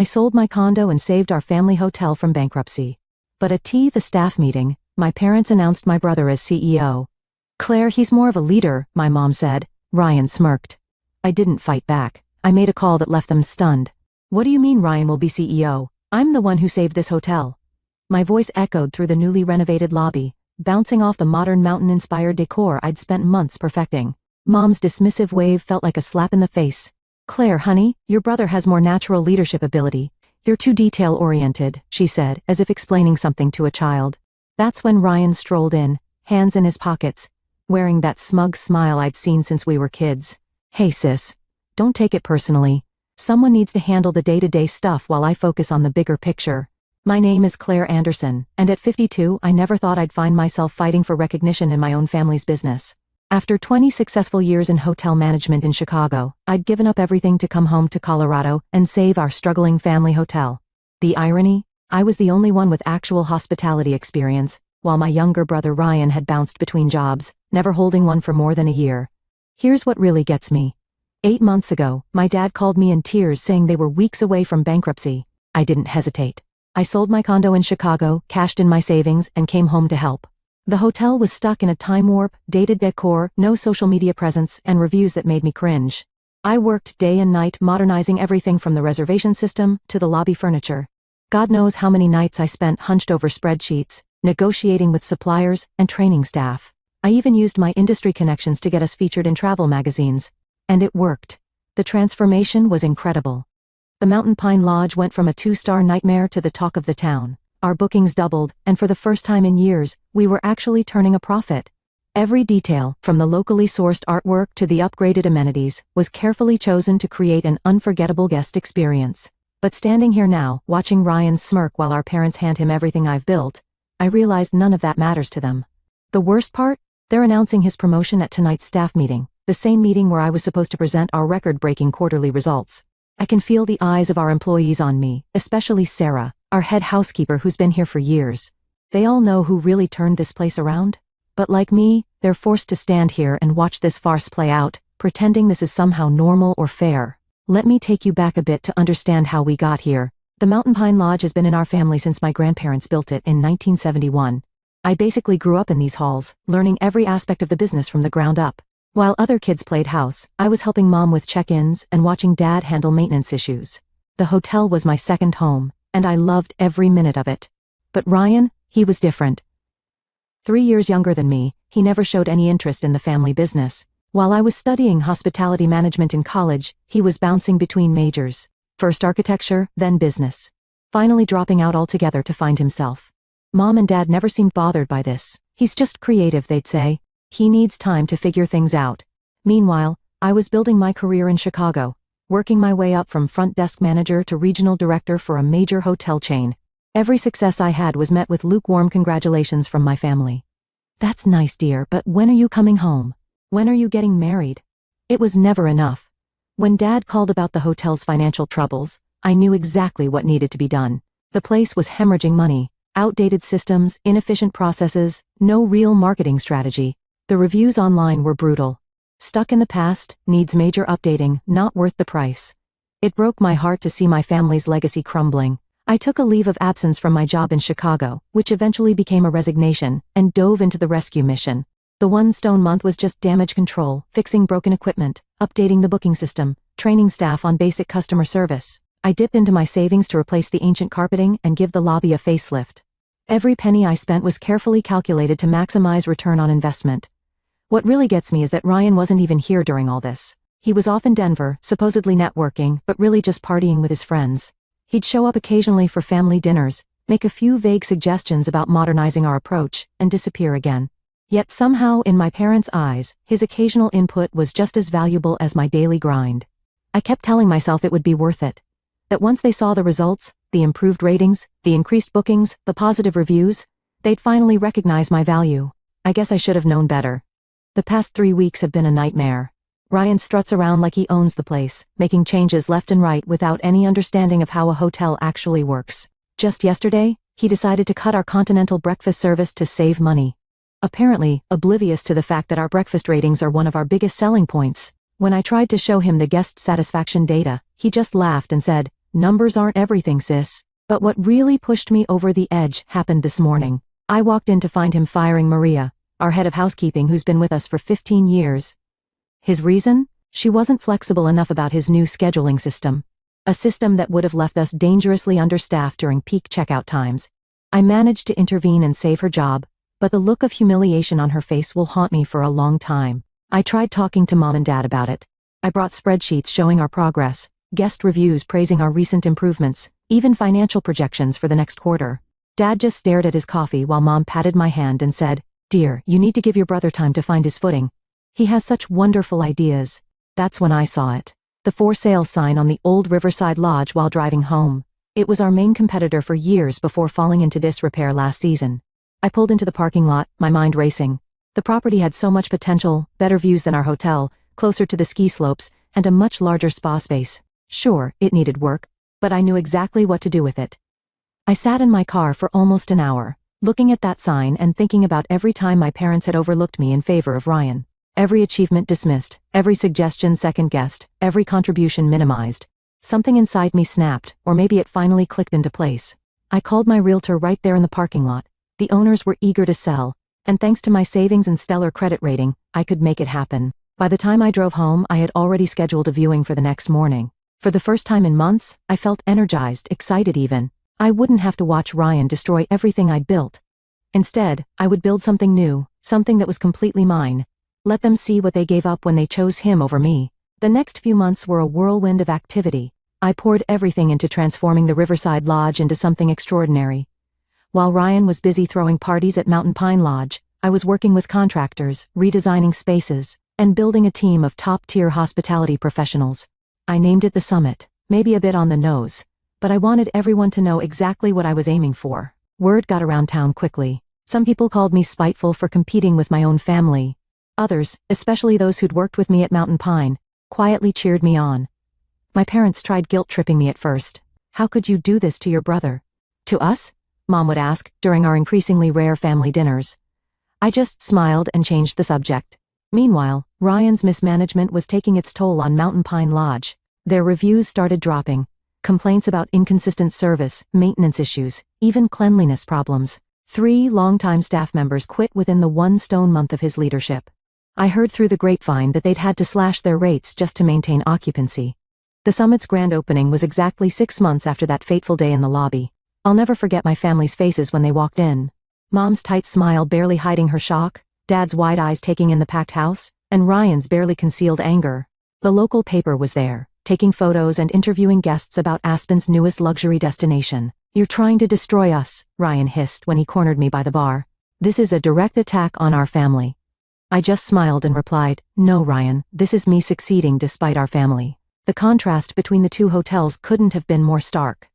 I sold my condo and saved our family hotel from bankruptcy. But at the staff meeting, my parents announced my brother as CEO. Claire, he's more of a leader, my mom said. Ryan smirked. I didn't fight back. I made a call that left them stunned. What do you mean Ryan will be CEO? I'm the one who saved this hotel. My voice echoed through the newly renovated lobby, bouncing off the modern mountain-inspired decor I'd spent months perfecting. Mom's dismissive wave felt like a slap in the face. Claire, honey, your brother has more natural leadership ability. You're too detail-oriented, she said, as if explaining something to a child. That's when Ryan strolled in, hands in his pockets, wearing that smug smile I'd seen since we were kids. Hey sis, don't take it personally. Someone needs to handle the day-to-day stuff while I focus on the bigger picture. My name is Claire Anderson, and at 52 I never thought I'd find myself fighting for recognition in my own family's business. After 20 successful years in hotel management in Chicago, I'd given up everything to come home to Colorado and save our struggling family hotel. The irony? I was the only one with actual hospitality experience, while my younger brother Ryan had bounced between jobs, never holding one for more than a year. Here's what really gets me. 8 months ago, my dad called me in tears saying they were weeks away from bankruptcy. I didn't hesitate. I sold my condo in Chicago, cashed in my savings, and came home to help. The hotel was stuck in a time warp, dated decor, no social media presence, and reviews that made me cringe. I worked day and night modernizing everything from the reservation system to the lobby furniture. God knows how many nights I spent hunched over spreadsheets, negotiating with suppliers, and training staff. I even used my industry connections to get us featured in travel magazines. And it worked. The transformation was incredible. The Mountain Pine Lodge went from a 2-star nightmare to the talk of the town. Our bookings doubled, and for the first time in years, we were actually turning a profit. Every detail, from the locally sourced artwork to the upgraded amenities, was carefully chosen to create an unforgettable guest experience. But standing here now, watching Ryan smirk while our parents hand him everything I've built, I realized none of that matters to them. The worst part? They're announcing his promotion at tonight's staff meeting, the same meeting where I was supposed to present our record-breaking quarterly results. I can feel the eyes of our employees on me, especially Sarah, our head housekeeper who's been here for years. They all know who really turned this place around. But like me, they're forced to stand here and watch this farce play out, pretending this is somehow normal or fair. Let me take you back a bit to understand how we got here. The Mountain Pine Lodge has been in our family since my grandparents built it in 1971. I basically grew up in these halls, learning every aspect of the business from the ground up. While other kids played house, I was helping Mom with check-ins and watching Dad handle maintenance issues. The hotel was my second home, and I loved every minute of it. But Ryan, he was different. 3 years younger than me, he never showed any interest in the family business. While I was studying hospitality management in college, he was bouncing between majors. First architecture, then business. Finally dropping out altogether to find himself. Mom and Dad never seemed bothered by this. He's just creative, they'd say. He needs time to figure things out. Meanwhile, I was building my career in Chicago, working my way up from front desk manager to regional director for a major hotel chain. Every success I had was met with lukewarm congratulations from my family. That's nice, dear, but when are you coming home? When are you getting married? It was never enough. When Dad called about the hotel's financial troubles, I knew exactly what needed to be done. The place was hemorrhaging money, outdated systems, inefficient processes, no real marketing strategy. The reviews online were brutal. Stuck in the past, needs major updating, not worth the price. It broke my heart to see my family's legacy crumbling. I took a leave of absence from my job in Chicago, which eventually became a resignation, and dove into the rescue mission. The 1 stone month was just damage control, fixing broken equipment, updating the booking system, training staff on basic customer service. I dipped into my savings to replace the ancient carpeting and give the lobby a facelift. Every penny I spent was carefully calculated to maximize return on investment. What really gets me is that Ryan wasn't even here during all this. He was off in Denver, supposedly networking, but really just partying with his friends. He'd show up occasionally for family dinners, make a few vague suggestions about modernizing our approach, and disappear again. Yet somehow, in my parents' eyes, his occasional input was just as valuable as my daily grind. I kept telling myself it would be worth it. That once they saw the results, the improved ratings, the increased bookings, the positive reviews, they'd finally recognize my value. I guess I should have known better. The past 3 weeks have been a nightmare. Ryan struts around like he owns the place, making changes left and right without any understanding of how a hotel actually works. Just yesterday, he decided to cut our continental breakfast service to save money. Apparently, oblivious to the fact that our breakfast ratings are one of our biggest selling points. When I tried to show him the guest satisfaction data, he just laughed and said, Numbers aren't everything, sis. But what really pushed me over the edge happened this morning. I walked in to find him firing Maria, our head of housekeeping who's been with us for 15 years. His reason? She wasn't flexible enough about his new scheduling system. A system that would have left us dangerously understaffed during peak checkout times. I managed to intervene and save her job, but the look of humiliation on her face will haunt me for a long time. I tried talking to Mom and Dad about it. I brought spreadsheets showing our progress, guest reviews praising our recent improvements, even financial projections for the next quarter. Dad just stared at his coffee while Mom patted my hand and said, "Dear, you need to give your brother time to find his footing. He has such wonderful ideas." That's when I saw it. The for sale sign on the old Riverside Lodge while driving home. It was our main competitor for years before falling into disrepair last season. I pulled into the parking lot, my mind racing. The property had so much potential, better views than our hotel, closer to the ski slopes, and a much larger spa space. Sure, it needed work, but I knew exactly what to do with it. I sat in my car for almost an hour, looking at that sign and thinking about every time my parents had overlooked me in favor of Ryan. Every achievement dismissed, every suggestion second-guessed, every contribution minimized. Something inside me snapped, or maybe it finally clicked into place. I called my realtor right there in the parking lot. The owners were eager to sell, and thanks to my savings and stellar credit rating, I could make it happen. By the time I drove home, I had already scheduled a viewing for the next morning. For the first time in months, I felt energized, excited even. I wouldn't have to watch Ryan destroy everything I'd built. Instead, I would build something new, something that was completely mine. Let them see what they gave up when they chose him over me. The next few months were a whirlwind of activity. I poured everything into transforming the Riverside Lodge into something extraordinary. While Ryan was busy throwing parties at Mountain Pine Lodge, I was working with contractors, redesigning spaces, and building a team of top-tier hospitality professionals. I named it the Summit, maybe a bit on the nose, but I wanted everyone to know exactly what I was aiming for. Word got around town quickly. Some people called me spiteful for competing with my own family. Others, especially those who'd worked with me at Mountain Pine, quietly cheered me on. My parents tried guilt-tripping me at first. "How could you do this to your brother?" "To us?" Mom would ask during our increasingly rare family dinners. I just smiled and changed the subject. Meanwhile, Ryan's mismanagement was taking its toll on Mountain Pine Lodge. Their reviews started dropping. Complaints about inconsistent service, maintenance issues, even cleanliness problems. 3 longtime staff members quit within the one stone month of his leadership. I heard through the grapevine that they'd had to slash their rates just to maintain occupancy. The Summit's grand opening was exactly 6 months after that fateful day in the lobby. I'll never forget my family's faces when they walked in. Mom's tight smile barely hiding her shock, Dad's wide eyes taking in the packed house, and Ryan's barely concealed anger. The local paper was there, taking photos and interviewing guests about Aspen's newest luxury destination. "You're trying to destroy us," Ryan hissed when he cornered me by the bar. "This is a direct attack on our family." I just smiled and replied, "No, Ryan, this is me succeeding despite our family." The contrast between the two hotels couldn't have been more stark.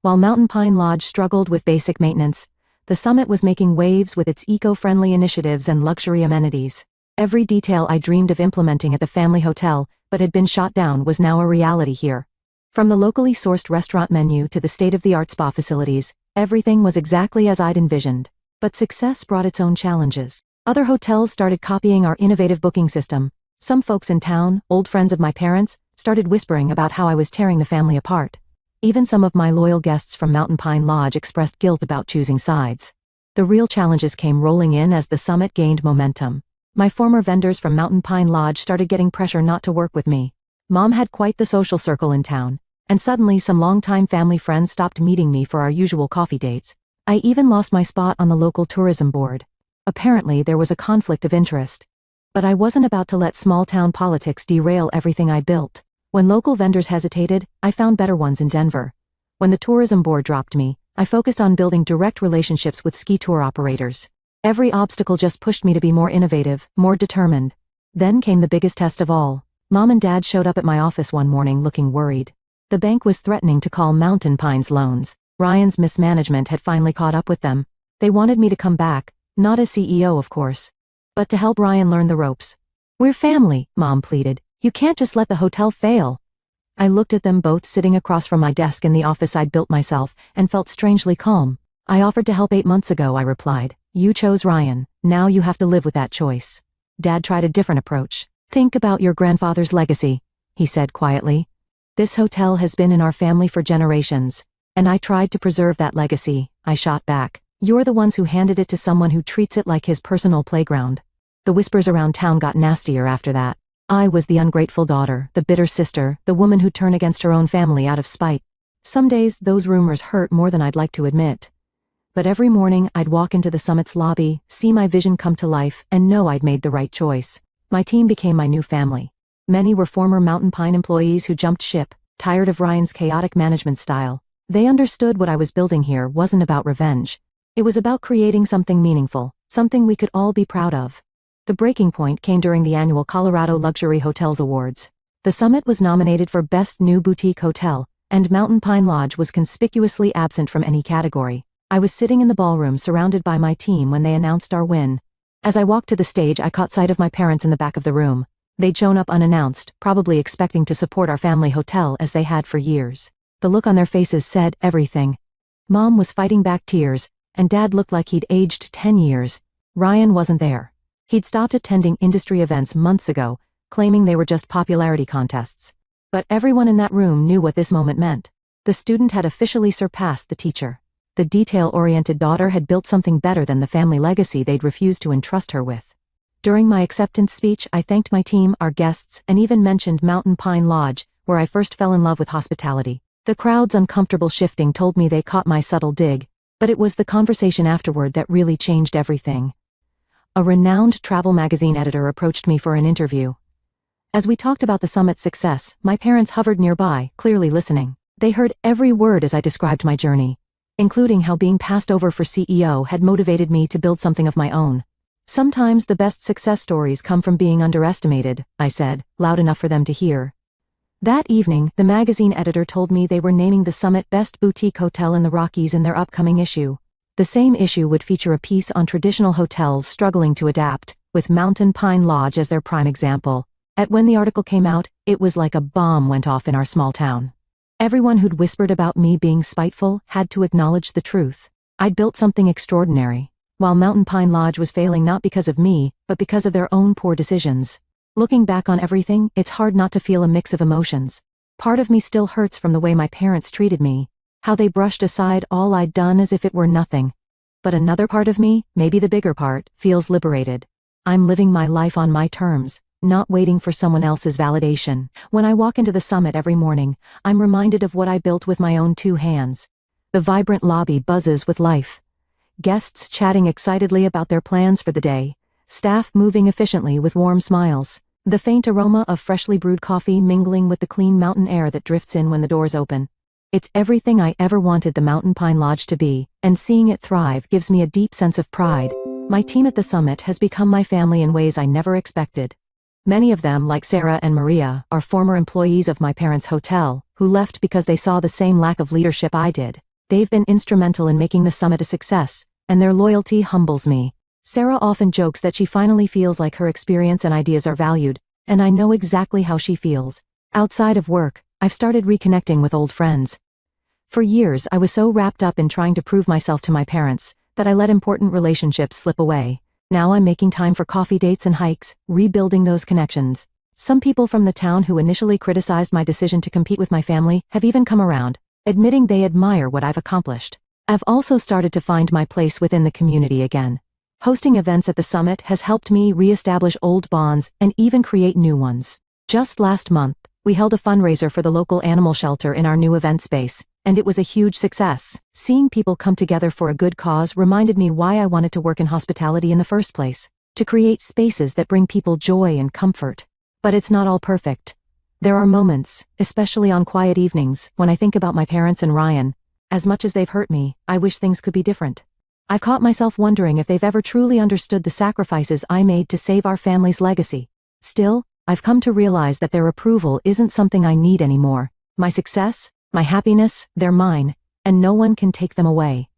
While Mountain Pine Lodge struggled with basic maintenance, the Summit was making waves with its eco-friendly initiatives and luxury amenities. Every detail I dreamed of implementing at the family hotel, but had been shot down, was now a reality here. From the locally sourced restaurant menu to the state-of-the-art spa facilities, everything was exactly as I'd envisioned. But success brought its own challenges. Other hotels started copying our innovative booking system. Some folks in town, old friends of my parents, started whispering about how I was tearing the family apart. Even some of my loyal guests from Mountain Pine Lodge expressed guilt about choosing sides. The real challenges came rolling in as the Summit gained momentum. My former vendors from Mountain Pine Lodge started getting pressure not to work with me. Mom had quite the social circle in town, and suddenly some longtime family friends stopped meeting me for our usual coffee dates. I even lost my spot on the local tourism board. Apparently there was a conflict of interest. But I wasn't about to let small-town politics derail everything I built. When local vendors hesitated, I found better ones in Denver. When the tourism board dropped me, I focused on building direct relationships with ski tour operators. Every obstacle just pushed me to be more innovative, more determined. Then came the biggest test of all. Mom and Dad showed up at my office one morning looking worried. The bank was threatening to call Mountain Pine's loans. Ryan's mismanagement had finally caught up with them. They wanted me to come back, not as CEO of course, but to help Ryan learn the ropes. "We're family," Mom pleaded. "You can't just let the hotel fail." I looked at them both sitting across from my desk in the office I'd built myself, and felt strangely calm. "I offered to help 8 months ago," I replied. "You chose Ryan, now you have to live with that choice." Dad tried a different approach. "Think about your grandfather's legacy," he said quietly. "This hotel has been in our family for generations, and I tried to preserve that legacy," I shot back. "You're the ones who handed it to someone who treats it like his personal playground." The whispers around town got nastier after that. I was the ungrateful daughter, the bitter sister, the woman who'd turn against her own family out of spite. Some days, those rumors hurt more than I'd like to admit. But every morning, I'd walk into the summit's lobby, see my vision come to life, and know I'd made the right choice. My team became my new family. Many were former Mountain Pine employees who jumped ship, tired of Ryan's chaotic management style. They understood what I was building here wasn't about revenge. It was about creating something meaningful, something we could all be proud of. The breaking point came during the annual Colorado Luxury Hotels Awards. The summit was nominated for Best New Boutique Hotel, and Mountain Pine Lodge was conspicuously absent from any category. I was sitting in the ballroom surrounded by my team when they announced our win. As I walked to the stage, I caught sight of my parents in the back of the room. They'd shown up unannounced, probably expecting to support our family hotel as they had for years. The look on their faces said everything. Mom was fighting back tears, and Dad looked like he'd aged 10 years. Ryan wasn't there. He'd stopped attending industry events months ago, claiming they were just popularity contests. But everyone in that room knew what this moment meant. The student had officially surpassed the teacher. The detail-oriented daughter had built something better than the family legacy they'd refused to entrust her with. During my acceptance speech, I thanked my team, our guests, and even mentioned Mountain Pine Lodge, where I first fell in love with hospitality. The crowd's uncomfortable shifting told me they caught my subtle dig, but it was the conversation afterward that really changed everything. A renowned travel magazine editor approached me for an interview. As we talked about the summit's success, my parents hovered nearby, clearly listening. They heard every word as I described my journey, including how being passed over for CEO had motivated me to build something of my own. "Sometimes the best success stories come from being underestimated," I said, loud enough for them to hear. That evening, the magazine editor told me they were naming the summit Best Boutique Hotel in the Rockies in their upcoming issue. The same issue would feature a piece on traditional hotels struggling to adapt, with Mountain Pine Lodge as their prime example. When the article came out, it was like a bomb went off in our small town. Everyone who'd whispered about me being spiteful had to acknowledge the truth. I'd built something extraordinary, while Mountain Pine Lodge was failing not because of me, but because of their own poor decisions. Looking back on everything, it's hard not to feel a mix of emotions. Part of me still hurts from the way my parents treated me, how they brushed aside all I'd done as if it were nothing. But another part of me, maybe the bigger part, feels liberated. I'm living my life on my terms, not waiting for someone else's validation. When I walk into the summit every morning, I'm reminded of what I built with my own 2 hands. The vibrant lobby buzzes with life. Guests chatting excitedly about their plans for the day. Staff moving efficiently with warm smiles. The faint aroma of freshly brewed coffee mingling with the clean mountain air that drifts in when the doors open. It's everything I ever wanted the Mountain Pine Lodge to be, and seeing it thrive gives me a deep sense of pride. My team at the summit has become my family in ways I never expected. Many of them, like Sarah and Maria, are former employees of my parents' hotel, who left because they saw the same lack of leadership I did. They've been instrumental in making the summit a success, and their loyalty humbles me. Sarah often jokes that she finally feels like her experience and ideas are valued, and I know exactly how she feels. Outside of work, I've started reconnecting with old friends. For years, I was so wrapped up in trying to prove myself to my parents that I let important relationships slip away. Now I'm making time for coffee dates and hikes, rebuilding those connections. Some people from the town who initially criticized my decision to compete with my family have even come around, admitting they admire what I've accomplished. I've also started to find my place within the community again. Hosting events at the summit has helped me re-establish old bonds and even create new ones. Just last month, we held a fundraiser for the local animal shelter in our new event space, and it was a huge success. Seeing people come together for a good cause reminded me why I wanted to work in hospitality in the first place, to create spaces that bring people joy and comfort. But it's not all perfect. There are moments, especially on quiet evenings, when I think about my parents and Ryan. As much as they've hurt me, I wish things could be different. I've caught myself wondering if they've ever truly understood the sacrifices I made to save our family's legacy. Still, I've come to realize that their approval isn't something I need anymore. My success, my happiness, they're mine, and no one can take them away.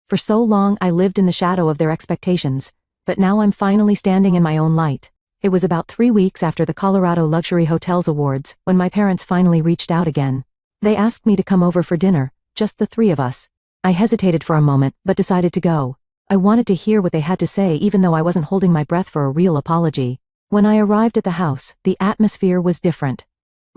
For so long I lived in the shadow of their expectations, but now I'm finally standing in my own light. It was about 3 weeks after the Colorado Luxury Hotels Awards when my parents finally reached out again. They asked me to come over for dinner, just the 3 of us. I hesitated for a moment, but decided to go. I wanted to hear what they had to say even though I wasn't holding my breath for a real apology. When I arrived at the house, the atmosphere was different.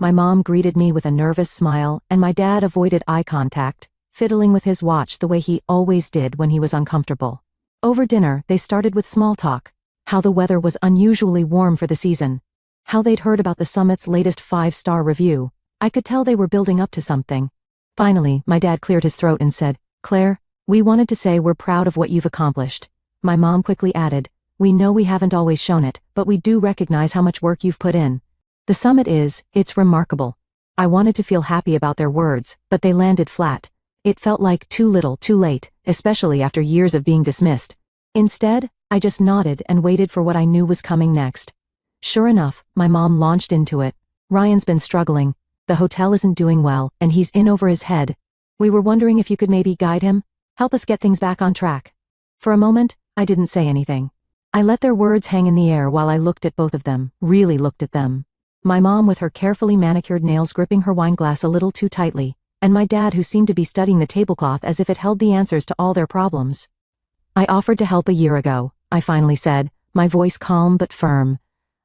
My mom greeted me with a nervous smile, and my dad avoided eye contact, fiddling with his watch the way he always did when he was uncomfortable. Over dinner, they started with small talk. How the weather was unusually warm for the season. How they'd heard about the summit's latest 5-star review. I could tell they were building up to something. Finally, my dad cleared his throat and said, "Claire, we wanted to say we're proud of what you've accomplished." My mom quickly added, "We know we haven't always shown it, but we do recognize how much work you've put in. The summit it's remarkable." I wanted to feel happy about their words, but they landed flat. It felt like too little, too late, especially after years of being dismissed. Instead, I just nodded and waited for what I knew was coming next. Sure enough, my mom launched into it. "Ryan's been struggling. The hotel isn't doing well, and he's in over his head. We were wondering if you could maybe guide him, help us get things back on track." For a moment, I didn't say anything. I let their words hang in the air while I looked at both of them, really looked at them. My mom with her carefully manicured nails gripping her wine glass a little too tightly, and my dad who seemed to be studying the tablecloth as if it held the answers to all their problems. "I offered to help a year ago," I finally said, my voice calm but firm.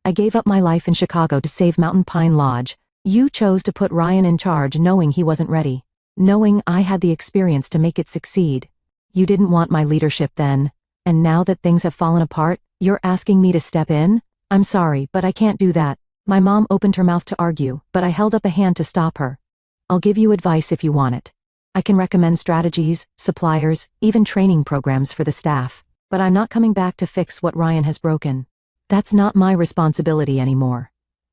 "I gave up my life in Chicago to save Mountain Pine Lodge. You chose to put Ryan in charge knowing he wasn't ready, knowing I had the experience to make it succeed. You didn't want my leadership then, and now that things have fallen apart, you're asking me to step in? I'm sorry, but I can't do that." My mom opened her mouth to argue, but I held up a hand to stop her. "I'll give you advice if you want it. I can recommend strategies, suppliers, even training programs for the staff, but I'm not coming back to fix what Ryan has broken. That's not my responsibility anymore."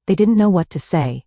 They didn't know what to say.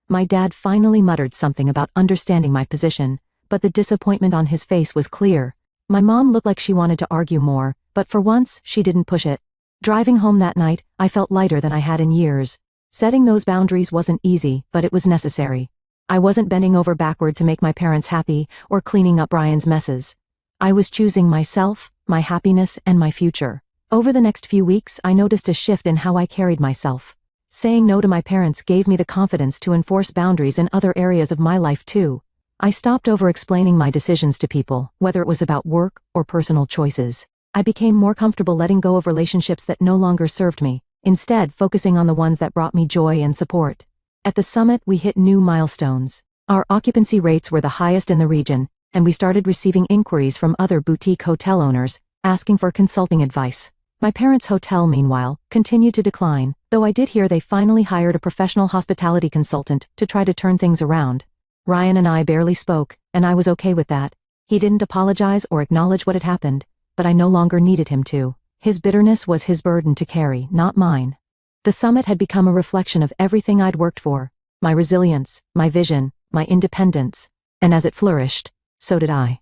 My dad finally muttered something about understanding my position, but the disappointment on his face was clear. My mom looked like she wanted to argue more, but for once, she didn't push it. Driving home that night, I felt lighter than I had in years. Setting those boundaries wasn't easy, but it was necessary. I wasn't bending over backward to make my parents happy, or cleaning up Ryan's messes. I was choosing myself, my happiness, and my future. Over the next few weeks, I noticed a shift in how I carried myself. Saying no to my parents gave me the confidence to enforce boundaries in other areas of my life too. I stopped over-explaining my decisions to people, whether it was about work or personal choices. I became more comfortable letting go of relationships that no longer served me, instead focusing on the ones that brought me joy and support. At the summit, we hit new milestones. Our occupancy rates were the highest in the region, and we started receiving inquiries from other boutique hotel owners, asking for consulting advice. My parents' hotel, meanwhile, continued to decline, though I did hear they finally hired a professional hospitality consultant to try to turn things around. Ryan and I barely spoke, and I was okay with that. He didn't apologize or acknowledge what had happened, but I no longer needed him to. His bitterness was his burden to carry, not mine. The summit had become a reflection of everything I'd worked for, my resilience, my vision, my independence, and as it flourished, so did I.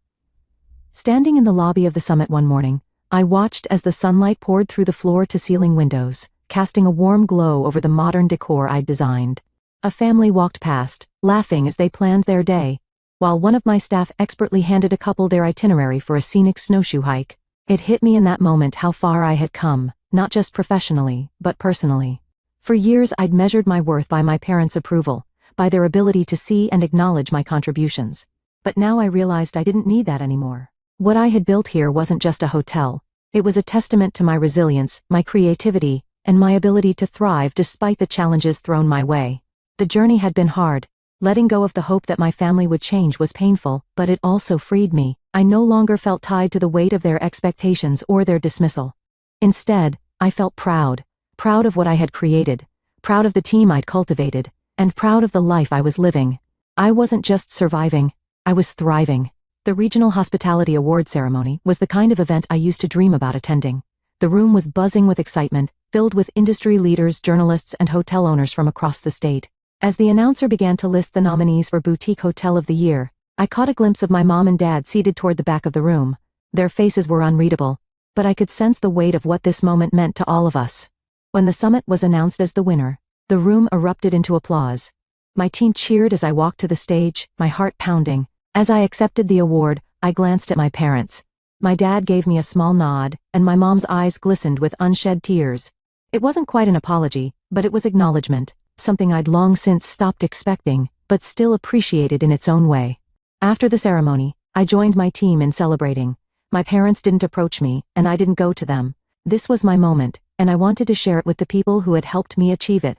Standing in the lobby of the summit one morning, I watched as the sunlight poured through the floor-to-ceiling windows, casting a warm glow over the modern decor I'd designed. A family walked past, laughing as they planned their day, while one of my staff expertly handed a couple their itinerary for a scenic snowshoe hike. It hit me in that moment how far I had come, not just professionally, but personally. For years I'd measured my worth by my parents' approval, by their ability to see and acknowledge my contributions. But now I realized I didn't need that anymore. What I had built here wasn't just a hotel. It was a testament to my resilience, my creativity, and my ability to thrive despite the challenges thrown my way. The journey had been hard. Letting go of the hope that my family would change was painful, but it also freed me. I no longer felt tied to the weight of their expectations or their dismissal. Instead, I felt proud of what I had created, proud of the team I'd cultivated, and proud of the life I was living. I wasn't just surviving, I was thriving. The Regional Hospitality Award ceremony was the kind of event I used to dream about attending. The room was buzzing with excitement, filled with industry leaders, journalists, and hotel owners from across the state. As the announcer began to list the nominees for Boutique Hotel of the Year, I caught a glimpse of my mom and dad seated toward the back of the room. Their faces were unreadable, but I could sense the weight of what this moment meant to all of us. When the summit was announced as the winner, the room erupted into applause. My team cheered as I walked to the stage, my heart pounding. As I accepted the award, I glanced at my parents. My dad gave me a small nod, and my mom's eyes glistened with unshed tears. It wasn't quite an apology, but it was acknowledgement, something I'd long since stopped expecting, but still appreciated in its own way. After the ceremony, I joined my team in celebrating. My parents didn't approach me, and I didn't go to them. This was my moment, and I wanted to share it with the people who had helped me achieve it.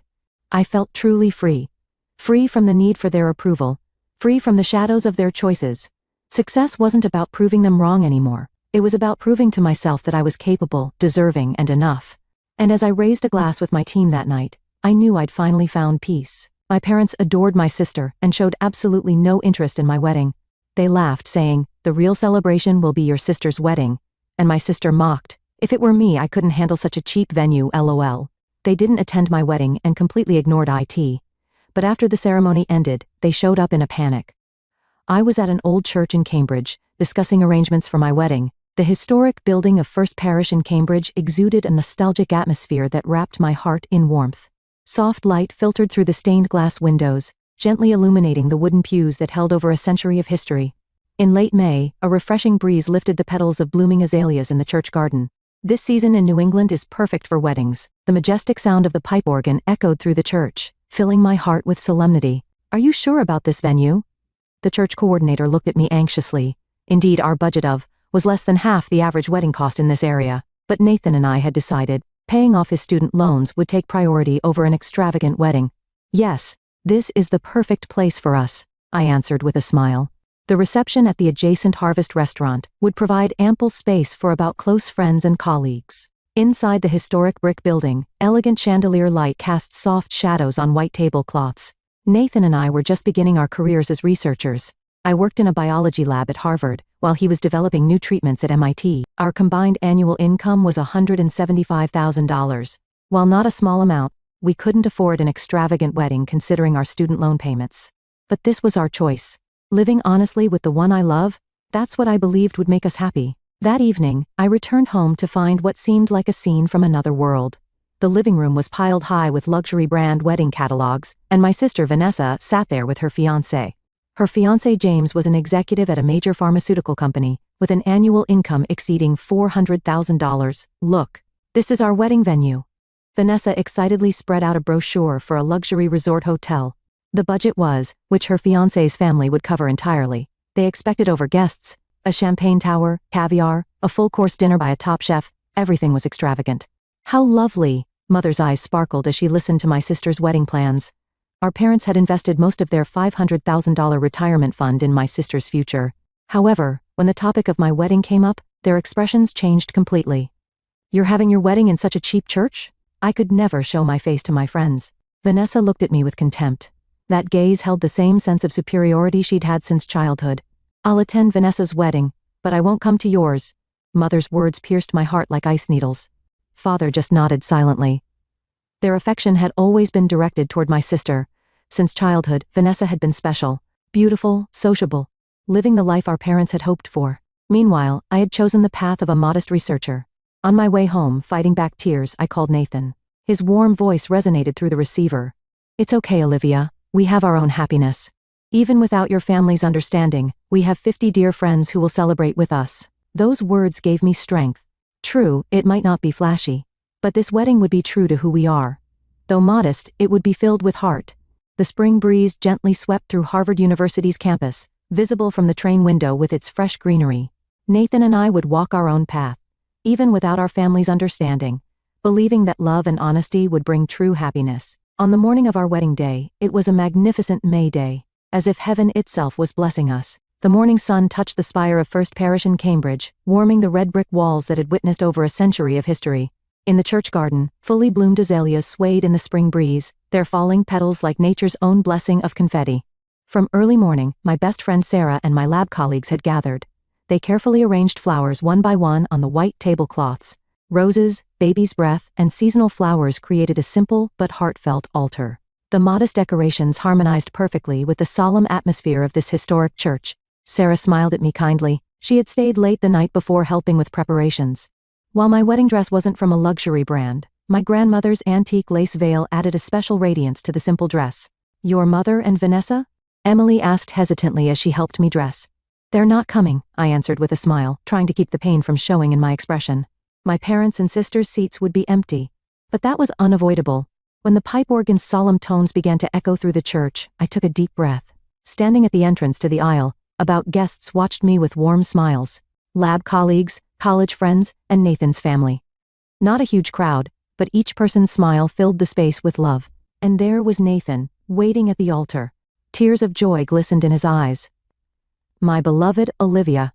I felt truly free. free from the need for their approval, free from the shadows of their choices. Success wasn't about proving them wrong anymore. It was about proving to myself that I was capable, deserving, and enough. And as I raised a glass with my team that night, I knew I'd finally found peace. My parents adored my sister and showed absolutely no interest in my wedding. They laughed, saying, "The real celebration will be your sister's wedding." And my sister mocked, "If it were me, I couldn't handle such a cheap venue, lol. They didn't attend my wedding and completely ignored it. But after the ceremony ended, they showed up in a panic. I was at an old church in Cambridge, discussing arrangements for my wedding. The historic building of First Parish in Cambridge exuded a nostalgic atmosphere that wrapped my heart in warmth. Soft light filtered through the stained glass windows, gently illuminating the wooden pews that held over a century of history. In late May, a refreshing breeze lifted the petals of blooming azaleas in the church garden. This season in New England is perfect for weddings. The majestic sound of the pipe organ echoed through the church, filling my heart with solemnity. "Are you sure about this venue?" The church coordinator looked at me anxiously. Indeed, our budget was less than half the average wedding cost in this area, but Nathan and I had decided paying off his student loans would take priority over an extravagant wedding. "Yes, this is the perfect place for us," I answered with a smile. The reception at the adjacent Harvest restaurant would provide ample space for about close friends and colleagues. Inside the historic brick building, elegant chandelier light cast soft shadows on white tablecloths. Nathan and I were just beginning our careers as researchers. I worked in a biology lab at Harvard, while he was developing new treatments at MIT. Our combined annual income was $175,000. While not a small amount, we couldn't afford an extravagant wedding considering our student loan payments. But this was our choice. Living honestly with the one I love, that's what I believed would make us happy. That evening, I returned home to find what seemed like a scene from another world. The living room was piled high with luxury brand wedding catalogs, and my sister Vanessa sat there with her fiancé. Her fiancé James was an executive at a major pharmaceutical company, with an annual income exceeding $400,000. "Look, this is our wedding venue." Vanessa excitedly spread out a brochure for a luxury resort hotel. The budget was, which her fiancé's family would cover entirely. They expected over guests, a champagne tower, caviar, a full-course dinner by a top chef. Everything was extravagant. "How lovely," Mother's eyes sparkled as she listened to my sister's wedding plans. Our parents had invested most of their $500,000 retirement fund in my sister's future. However, when the topic of my wedding came up, their expressions changed completely. "You're having your wedding in such a cheap church?" I could never show my face to my friends. Vanessa looked at me with contempt. That gaze held the same sense of superiority she'd had since childhood. "I'll attend Vanessa's wedding, but I won't come to yours." Mother's words pierced my heart like ice needles. Father just nodded silently. Their affection had always been directed toward my sister. Since childhood, Vanessa had been special, beautiful, sociable, living the life our parents had hoped for. Meanwhile, I had chosen the path of a modest researcher. On my way home, fighting back tears, I called Nathan. His warm voice resonated through the receiver. "It's okay, Olivia. We have our own happiness. Even without your family's understanding, we have 50 dear friends who will celebrate with us." Those words gave me strength. True, it might not be flashy, but this wedding would be true to who we are. Though modest, it would be filled with heart. The spring breeze gently swept through Harvard University's campus, visible from the train window with its fresh greenery. Nathan and I would walk our own path, even without our family's understanding, believing that love and honesty would bring true happiness. On the morning of our wedding day, it was a magnificent May day, as if heaven itself was blessing us. The morning sun touched the spire of First Parish in Cambridge, warming the red brick walls that had witnessed over a century of history. In the church garden, fully bloomed azaleas swayed in the spring breeze, their falling petals like nature's own blessing of confetti. From early morning, my best friend Sarah and my lab colleagues had gathered. They carefully arranged flowers one by one on the white tablecloths. Roses, baby's breath, and seasonal flowers created a simple but heartfelt altar. The modest decorations harmonized perfectly with the solemn atmosphere of this historic church. Sarah smiled at me kindly. She had stayed late the night before helping with preparations. While my wedding dress wasn't from a luxury brand, my grandmother's antique lace veil added a special radiance to the simple dress. "Your mother and Vanessa?" Emily asked hesitantly as she helped me dress. "They're not coming," I answered with a smile, trying to keep the pain from showing in my expression. My parents' and sisters' seats would be empty. But that was unavoidable. When the pipe organ's solemn tones began to echo through the church, I took a deep breath. Standing at the entrance to the aisle, about guests watched me with warm smiles. Lab colleagues, college friends, and Nathan's family. Not a huge crowd, but each person's smile filled the space with love. And there was Nathan, waiting at the altar. Tears of joy glistened in his eyes. "My beloved Olivia,"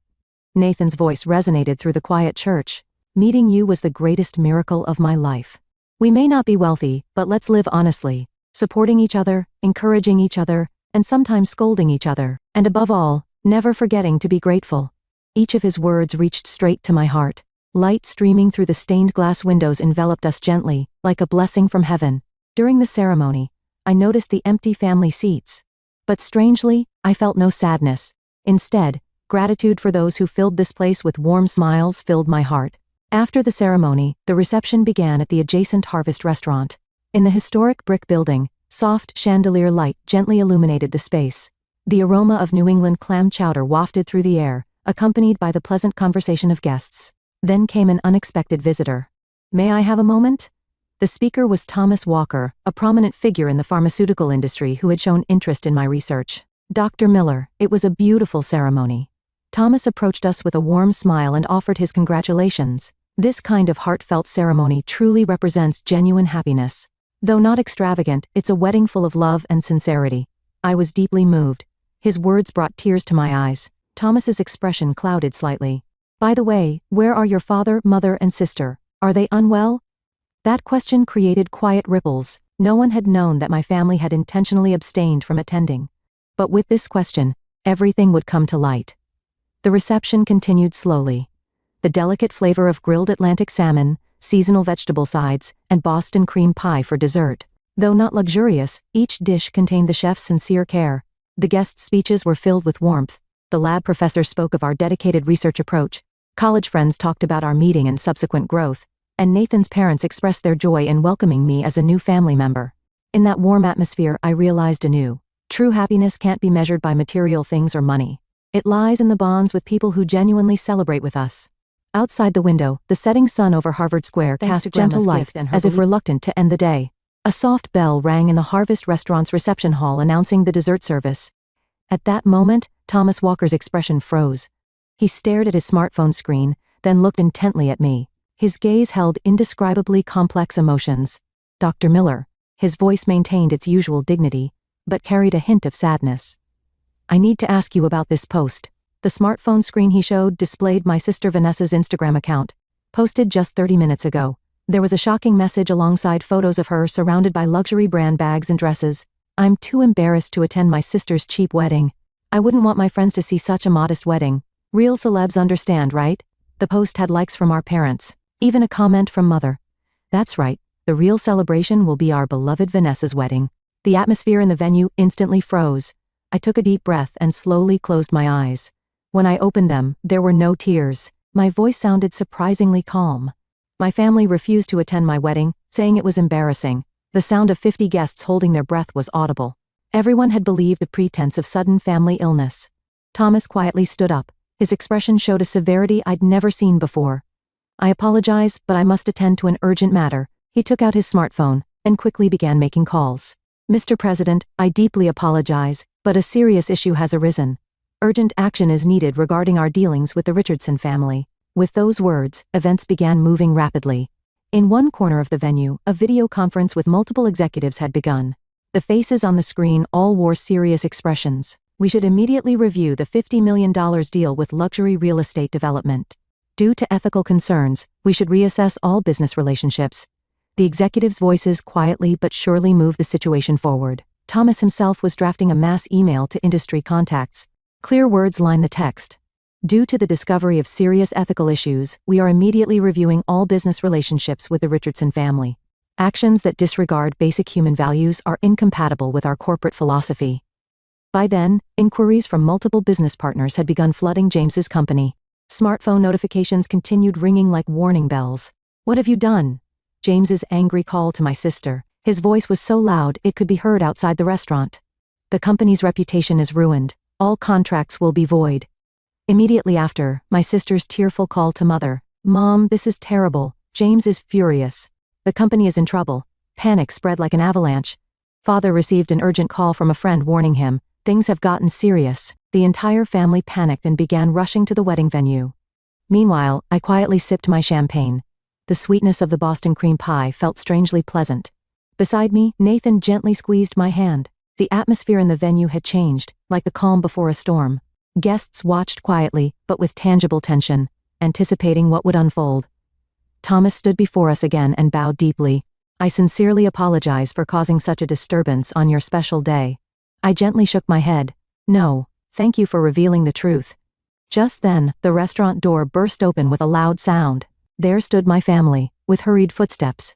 Nathan's voice resonated through the quiet church. "Meeting you was the greatest miracle of my life. We may not be wealthy, but let's live honestly, supporting each other, encouraging each other, and sometimes scolding each other, and above all, never forgetting to be grateful." Each of his words reached straight to my heart. Light streaming through the stained glass windows enveloped us gently, like a blessing from heaven. During the ceremony, I noticed the empty family seats. But strangely, I felt no sadness. Instead, gratitude for those who filled this place with warm smiles filled my heart. After the ceremony, the reception began at the adjacent Harvest restaurant. In the historic brick building, soft chandelier light gently illuminated the space. The aroma of New England clam chowder wafted through the air, accompanied by the pleasant conversation of guests. Then came an unexpected visitor. "May I have a moment?" The speaker was Thomas Walker, a prominent figure in the pharmaceutical industry who had shown interest in my research. "Dr. Miller, it was a beautiful ceremony." Thomas approached us with a warm smile and offered his congratulations. This kind of heartfelt ceremony truly represents genuine happiness. Though not extravagant, it's a wedding full of love and sincerity. I was deeply moved. His words brought tears to my eyes. Thomas's expression clouded slightly. "By the way, where are your father, mother, and sister? Are they unwell?" That question created quiet ripples. No one had known that my family had intentionally abstained from attending. But with this question, everything would come to light. The reception continued slowly. The delicate flavor of grilled Atlantic salmon, seasonal vegetable sides, and Boston cream pie for dessert. Though not luxurious, each dish contained the chef's sincere care. The guests' speeches were filled with warmth. The lab professor spoke of our dedicated research approach. College friends talked about our meeting and subsequent growth, and Nathan's parents expressed their joy in welcoming me as a new family member. In that warm atmosphere, I realized anew. True happiness can't be measured by material things or money. It lies in the bonds with people who genuinely celebrate with us. Outside the window, the setting sun over Harvard Square cast gentle light, as if reluctant to end the day. A soft bell rang in the Harvest restaurant's reception hall announcing the dessert service. At that moment, Thomas Walker's expression froze. He stared at his smartphone screen, then looked intently at me. His gaze held indescribably complex emotions. "Dr. Miller." His voice maintained its usual dignity, but carried a hint of sadness. "I need to ask you about this post." The smartphone screen he showed displayed my sister Vanessa's Instagram account, posted just 30 minutes ago. There was a shocking message alongside photos of her surrounded by luxury brand bags and dresses. "I'm too embarrassed to attend my sister's cheap wedding. I wouldn't want my friends to see such a modest wedding. Real celebs understand, right?" The post had likes from our parents, even a comment from mother. "That's right, the real celebration will be our beloved Vanessa's wedding." The atmosphere in the venue instantly froze. I took a deep breath and slowly closed my eyes. When I opened them, there were no tears. My voice sounded surprisingly calm. My family refused to attend my wedding, saying it was embarrassing. The sound of 50 guests holding their breath was audible. Everyone had believed the pretense of sudden family illness. Thomas quietly stood up. His expression showed a severity I'd never seen before. "I apologize, but I must attend to an urgent matter." He took out his smartphone and quickly began making calls. "Mr. President, I deeply apologize, but a serious issue has arisen. Urgent action is needed regarding our dealings with the Richardson family." With those words, events began moving rapidly. In one corner of the venue, a video conference with multiple executives had begun. The faces on the screen all wore serious expressions. "We should immediately review the $50 million deal with luxury real estate development. Due to ethical concerns, we should reassess all business relationships." The executives' voices quietly but surely moved the situation forward. Thomas himself was drafting a mass email to industry contacts. Clear words lined the text. "Due to the discovery of serious ethical issues, we are immediately reviewing all business relationships with the Richardson family. Actions that disregard basic human values are incompatible with our corporate philosophy." By then, inquiries from multiple business partners had begun flooding James's company. Smartphone notifications continued ringing like warning bells. "What have you done?" James's angry call to my sister. His voice was so loud it could be heard outside the restaurant. "The company's reputation is ruined. All contracts will be void." Immediately after, my sister's tearful call to mother. "Mom, this is terrible. James is furious. The company is in trouble." Panic spread like an avalanche. Father received an urgent call from a friend warning him, "Things have gotten serious." The entire family panicked and began rushing to the wedding venue. Meanwhile, I quietly sipped my champagne. The sweetness of the Boston cream pie felt strangely pleasant. Beside me, Nathan gently squeezed my hand. The atmosphere in the venue had changed, like the calm before a storm. Guests watched quietly, but with tangible tension, anticipating what would unfold. Thomas stood before us again and bowed deeply. "I sincerely apologize for causing such a disturbance on your special day." I gently shook my head. "No, thank you for revealing the truth." Just then, the restaurant door burst open with a loud sound. There stood my family, with hurried footsteps.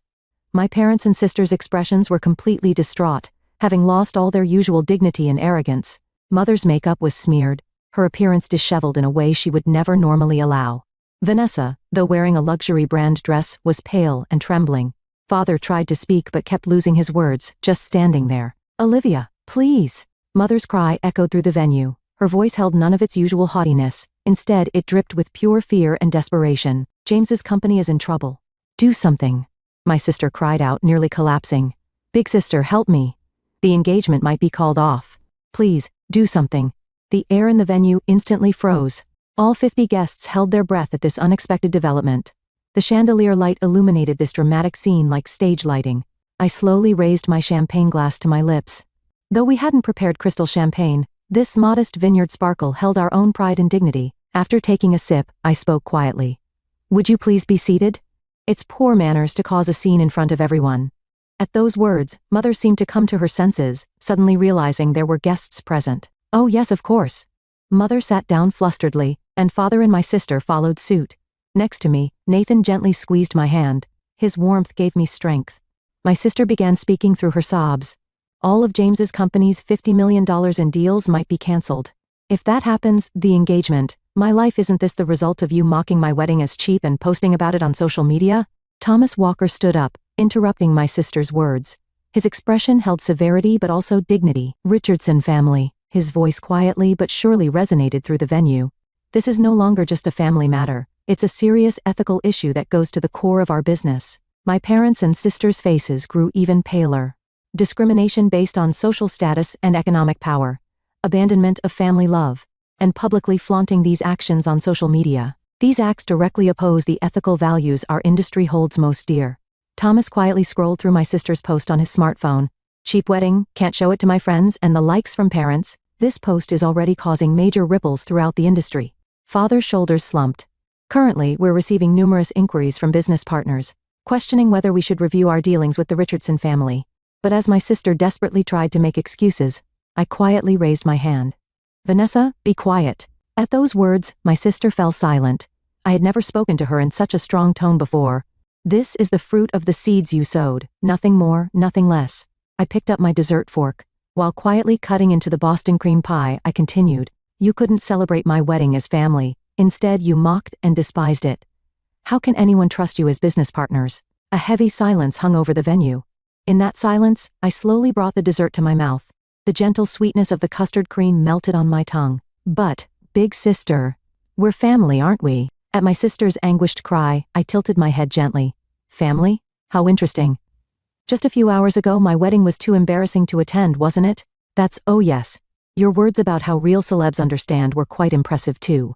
My parents and sisters' expressions were completely distraught, having lost all their usual dignity and arrogance. Mother's makeup was smeared, her appearance disheveled in a way she would never normally allow. Vanessa, though wearing a luxury brand dress, was pale and trembling. Father tried to speak but kept losing his words, just standing there. "Olivia, please." Mother's cry echoed through the venue. Her voice held none of its usual haughtiness. Instead, it dripped with pure fear and desperation. "James's company is in trouble. Do something." My sister cried out, nearly collapsing. "Big sister, help me. The engagement might be called off. Please, do something." The air in the venue instantly froze. All 50 guests held their breath at this unexpected development. The chandelier light illuminated this dramatic scene like stage lighting. I slowly raised my champagne glass to my lips. Though we hadn't prepared crystal champagne, this modest vineyard sparkle held our own pride and dignity. After taking a sip, I spoke quietly. "Would you please be seated? It's poor manners to cause a scene in front of everyone." At those words, Mother seemed to come to her senses, suddenly realizing there were guests present. "Oh yes, of course." Mother sat down flusteredly, and Father and my sister followed suit. Next to me, Nathan gently squeezed my hand. His warmth gave me strength. My sister began speaking through her sobs. All of James's company's $50 million in deals might be cancelled. If that happens, the engagement, my life, isn't this the result of you mocking my wedding as cheap and posting about it on social media? Thomas Walker stood up, interrupting my sister's words. His expression held severity but also dignity. "Richardson family." His voice quietly but surely resonated through the venue. "This is no longer just a family matter. It's a serious ethical issue that goes to the core of our business." My parents' and sisters' faces grew even paler. Discrimination based on social status and economic power. Abandonment of family love. And publicly flaunting these actions on social media. These acts directly oppose the ethical values our industry holds most dear. Thomas quietly scrolled through my sister's post on his smartphone. "Cheap wedding, can't show it to my friends," and the likes from parents. This post is already causing major ripples throughout the industry. Father's shoulders slumped. "Currently, we're receiving numerous inquiries from business partners, questioning whether we should review our dealings with the Richardson family." But as my sister desperately tried to make excuses, I quietly raised my hand. "Vanessa, be quiet." At those words, my sister fell silent. I had never spoken to her in such a strong tone before. "This is the fruit of the seeds you sowed, nothing more, nothing less." I picked up my dessert fork. While quietly cutting into the Boston cream pie, I continued. "You couldn't celebrate my wedding as family. Instead, you mocked and despised it. How can anyone trust you as business partners?" A heavy silence hung over the venue. In that silence, I slowly brought the dessert to my mouth. The gentle sweetness of the custard cream melted on my tongue. "But, big sister, we're family, aren't we?" At my sister's anguished cry, I tilted my head gently. "Family? How interesting. Just a few hours ago my wedding was too embarrassing to attend, wasn't it?" Oh yes. Your words about how real celebs understand were quite impressive too.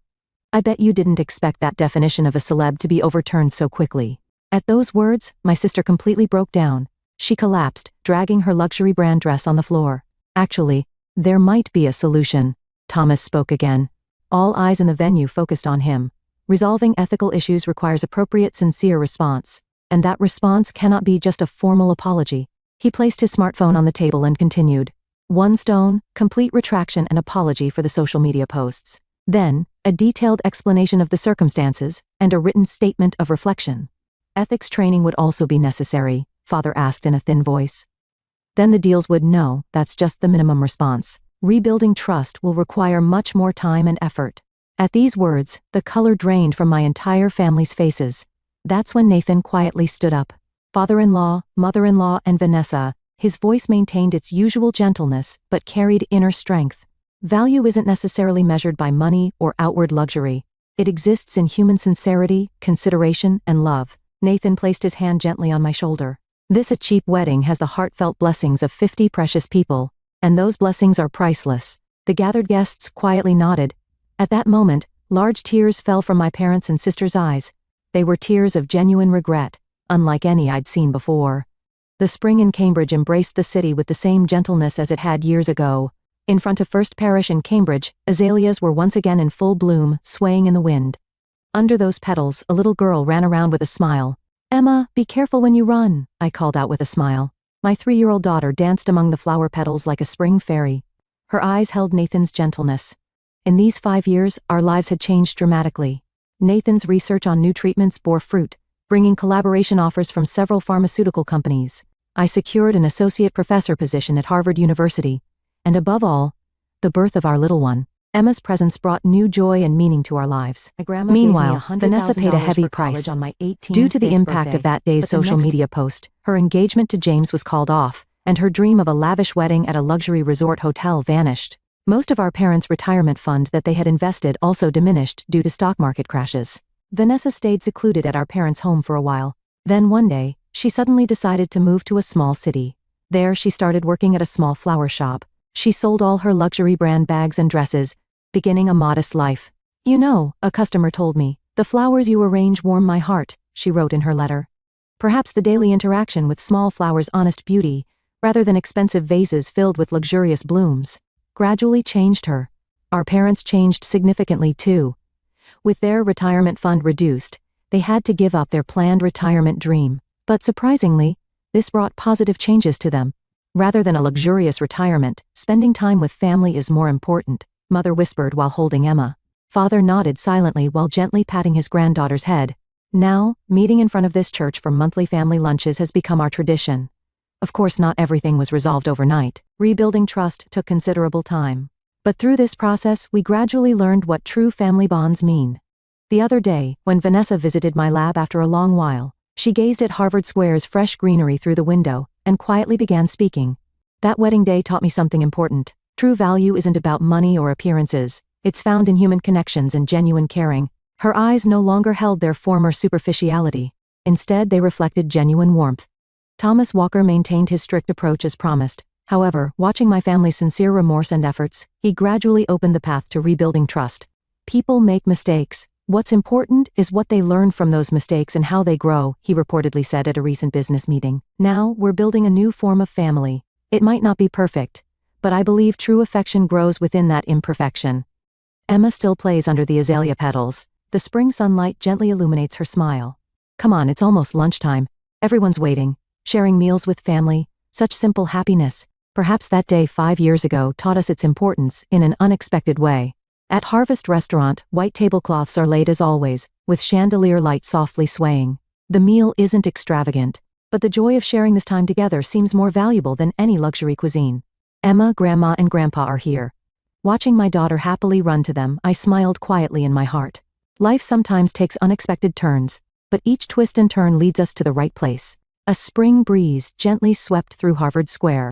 I bet you didn't expect that definition of a celeb to be overturned so quickly." At those words, my sister completely broke down. She collapsed, dragging her luxury brand dress on the floor. "Actually, there might be a solution." Thomas spoke again. All eyes in the venue focused on him. "Resolving ethical issues requires appropriate, sincere response. And that response cannot be just a formal apology." He placed his smartphone on the table and continued. "One stone, complete retraction and apology for the social media posts. Then, a detailed explanation of the circumstances, and a written statement of reflection. Ethics training would also be necessary," Father asked in a thin voice. "Then the deals would know, that's just the minimum response. Rebuilding trust will require much more time and effort." At these words, the color drained from my entire family's faces. That's when Nathan quietly stood up. Father-in-law, mother-in-law, and Vanessa, his voice maintained its usual gentleness, but carried inner strength. Value isn't necessarily measured by money or outward luxury. It exists in human sincerity, consideration, and love. Nathan placed his hand gently on my shoulder. "This a cheap wedding has the heartfelt blessings of 50 precious people, and those blessings are priceless." The gathered guests quietly nodded. At that moment, large tears fell from my parents' and sister's eyes. They were tears of genuine regret, unlike any I'd seen before. The spring in Cambridge embraced the city with the same gentleness as it had years ago. In front of First Parish in Cambridge, azaleas were once again in full bloom, swaying in the wind. Under those petals, a little girl ran around with a smile. "Emma, be careful when you run," I called out with a smile. My 3-year-old daughter danced among the flower petals like a spring fairy. Her eyes held Nathan's gentleness. In these 5 years, our lives had changed dramatically. Nathan's research on new treatments bore fruit, bringing collaboration offers from several pharmaceutical companies. I secured an associate professor position at Harvard University. And above all, the birth of our little one. Emma's presence brought new joy and meaning to our lives. Meanwhile, Vanessa paid a heavy price. Due to the impact of that day's social media post, her engagement to James was called off, and her dream of a lavish wedding at a luxury resort hotel vanished. Most of our parents' retirement fund that they had invested also diminished due to stock market crashes. Vanessa stayed secluded at our parents' home for a while. Then one day, she suddenly decided to move to a small city. There she started working at a small flower shop. She sold all her luxury brand bags and dresses, beginning a modest life. "You know," a customer told me, "the flowers you arrange warm my heart," she wrote in her letter. Perhaps the daily interaction with small flowers' honest beauty, rather than expensive vases filled with luxurious blooms, gradually changed her. Our parents changed significantly too. With their retirement fund reduced, they had to give up their planned retirement dream. But surprisingly, this brought positive changes to them. "Rather than a luxurious retirement, spending time with family is more important," Mother whispered while holding Emma. Father nodded silently while gently patting his granddaughter's head. Now, meeting in front of this church for monthly family lunches has become our tradition. Of course, not everything was resolved overnight. Rebuilding trust took considerable time. But through this process, we gradually learned what true family bonds mean. The other day, when Vanessa visited my lab after a long while, she gazed at Harvard Square's fresh greenery through the window and quietly began speaking. "That wedding day taught me something important. True value isn't about money or appearances. It's found in human connections and genuine caring." Her eyes no longer held their former superficiality. Instead, they reflected genuine warmth. Thomas Walker maintained his strict approach as promised. However, watching my family's sincere remorse and efforts, he gradually opened the path to rebuilding trust. "People make mistakes. What's important is what they learn from those mistakes and how they grow," he reportedly said at a recent business meeting. "Now, we're building a new form of family. It might not be perfect, but I believe true affection grows within that imperfection." Emma still plays under the azalea petals. The spring sunlight gently illuminates her smile. "Come on, it's almost lunchtime. Everyone's waiting, sharing meals with family, such simple happiness. Perhaps that day 5 years ago taught us its importance in an unexpected way." At Harvest Restaurant, white tablecloths are laid as always, with chandelier light softly swaying. The meal isn't extravagant, but the joy of sharing this time together seems more valuable than any luxury cuisine. Emma, Grandma, and Grandpa are here. Watching my daughter happily run to them, I smiled quietly in my heart. Life sometimes takes unexpected turns, but each twist and turn leads us to the right place. A spring breeze gently swept through Harvard Square.